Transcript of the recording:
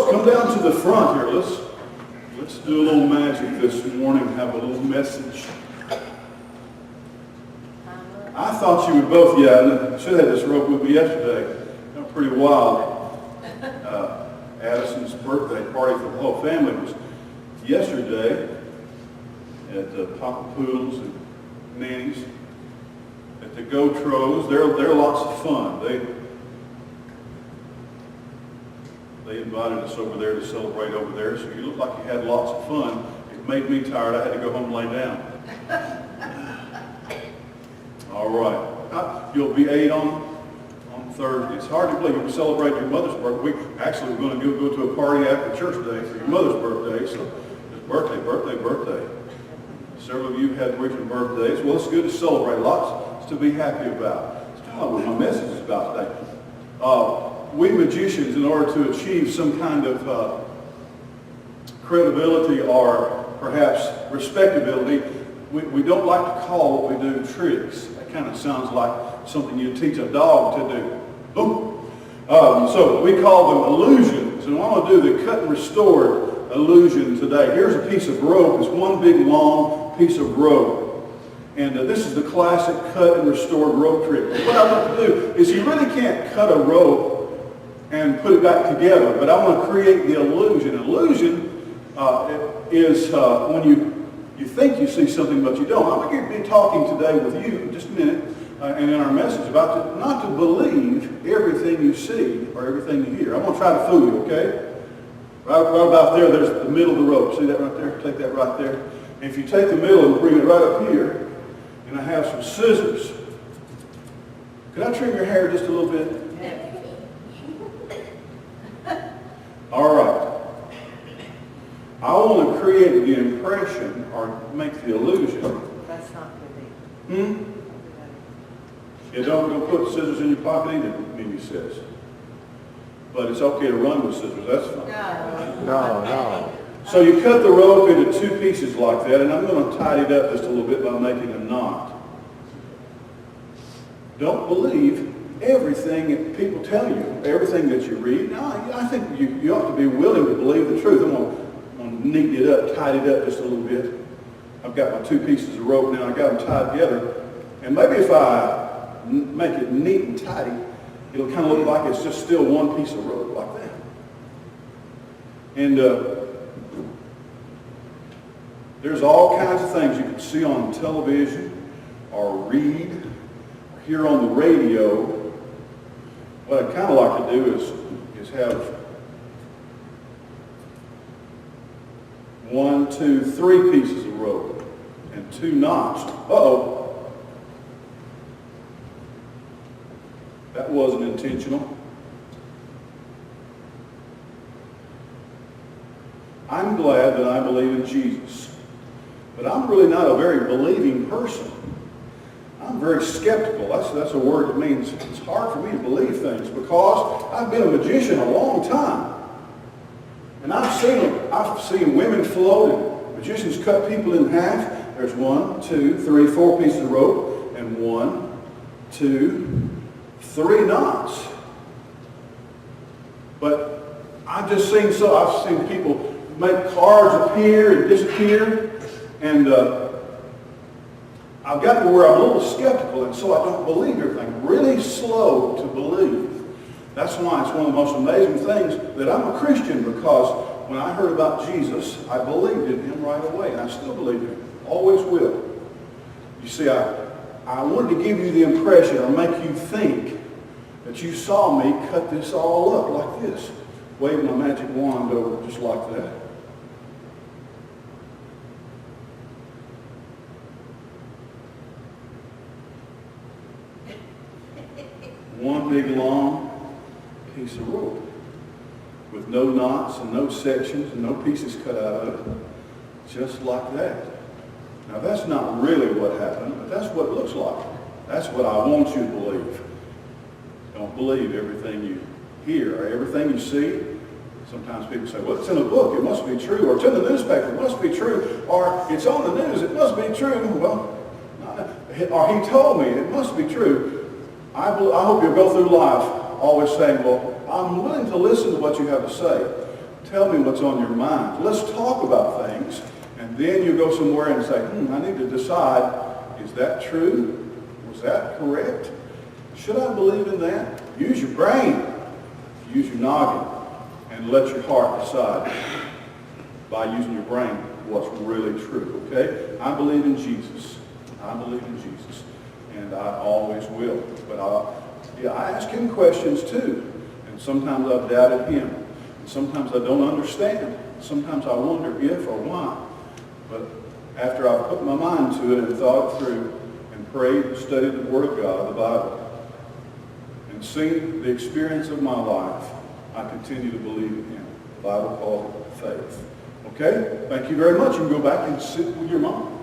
Folks, come down to the front here. Let's do a little magic this morning, have a little message. I thought you would both, I should have had this rope with me yesterday. Pretty wild. Addison's birthday party for the whole family was yesterday at the Papa Poodles and Nannies at the Gotros. They're lots of fun. They invited us over there to celebrate over there, so you look like you had lots of fun. It made me tired. I had to go home and lay down. All right. You'll be 8 on Thursday. It's hard to believe we celebrate your mother's birthday. We're going to go to a party after church today for your mother's birthday. So it's birthday. Several of you had recent birthdays. Well, it's good to celebrate. Lots to be happy about. That's kind of what my message is about today. We magicians, in order to achieve some kind of credibility or perhaps respectability, we don't like to call what we do tricks. That kind of sounds like something you teach a dog to do. Boom. So we call them illusions. And I'm going to do the cut and restored illusion today. Here's a piece of rope. It's one big long piece of rope. And this is the classic cut and restored rope trick. What I want to do is you really can't cut a rope and put it back together, but I want to create the illusion. Illusion is when you think you see something, but you don't. I'm going to be talking today with you in just a minute, and in our message about not to believe everything you see or everything you hear. I'm going to try to fool you, okay? Right about there, there's the middle of the rope. See that right there? Take that right there. And if you take the middle and bring it right up here, and I have some scissors. Could I trim your hair just a little bit? All right. I want to create the impression or make the illusion. That's not good. Yeah, don't put scissors in your pocket either, Mimi says. But it's okay to run with scissors, that's fine. No. So you cut the rope into 2 pieces like that, and I'm going to tidy it up just a little bit by making a knot. Don't believe everything that people tell you, everything that you read. No, I think you ought to be willing to believe the truth. I'm going to neaten it up, tidy it up just a little bit. I've got my 2 pieces of rope now. I got them tied together. And maybe if I make it neat and tidy, it'll kind of look like it's just still one piece of rope like that. And there's all kinds of things you can see on television or read or hear on the radio. What I'd kind of like to do is have 1, 2, 3 pieces of rope and 2 knots. Uh-oh. That wasn't intentional. I'm glad that I believe in Jesus, but I'm really not a very believing person. I'm very skeptical. That's a word that means it's hard for me to believe things because I've been a magician a long time. And I've seen women float and magicians cut people in half. There's 1, 2, 3, 4 pieces of rope and 1, 2, 3 knots. But I've seen people make cards appear and disappear, and I've gotten to where I'm a little skeptical, and so I don't believe everything. Really slow to believe. That's why it's one of the most amazing things that I'm a Christian, because when I heard about Jesus, I believed in him right away, and I still believe in him. Always will. You see, I wanted to give you the impression or make you think that you saw me cut this all up like this, wave my magic wand over just like that. One big long piece of rope with no knots and no sections and no pieces cut out of it, just like that. Now that's not really what happened, but that's what it looks like. That's what I want you to believe. Don't believe everything you hear or everything you see. Sometimes people say, well, it's in a book, it must be true, or it's in the newspaper, it must be true, or it's on the news, it must be true. Well, or he told me, it must be true. I hope you'll go through life always saying, well, I'm willing to listen to what you have to say. Tell me what's on your mind. Let's talk about things. And then you go somewhere and say, I need to decide, is that true? Was that correct? Should I believe in that? Use your brain. Use your noggin. And let your heart decide by using your brain what's really true, okay? I believe in Jesus. I believe in Jesus. And I always will. But I ask him questions too. And sometimes I've doubted him. And sometimes I don't understand. Sometimes I wonder if or why. But after I've put my mind to it and thought it through and prayed and studied the Word of God, the Bible, and seen the experience of my life, I continue to believe in him. The Bible calls it faith. Okay? Thank you very much. You can go back and sit with your mom.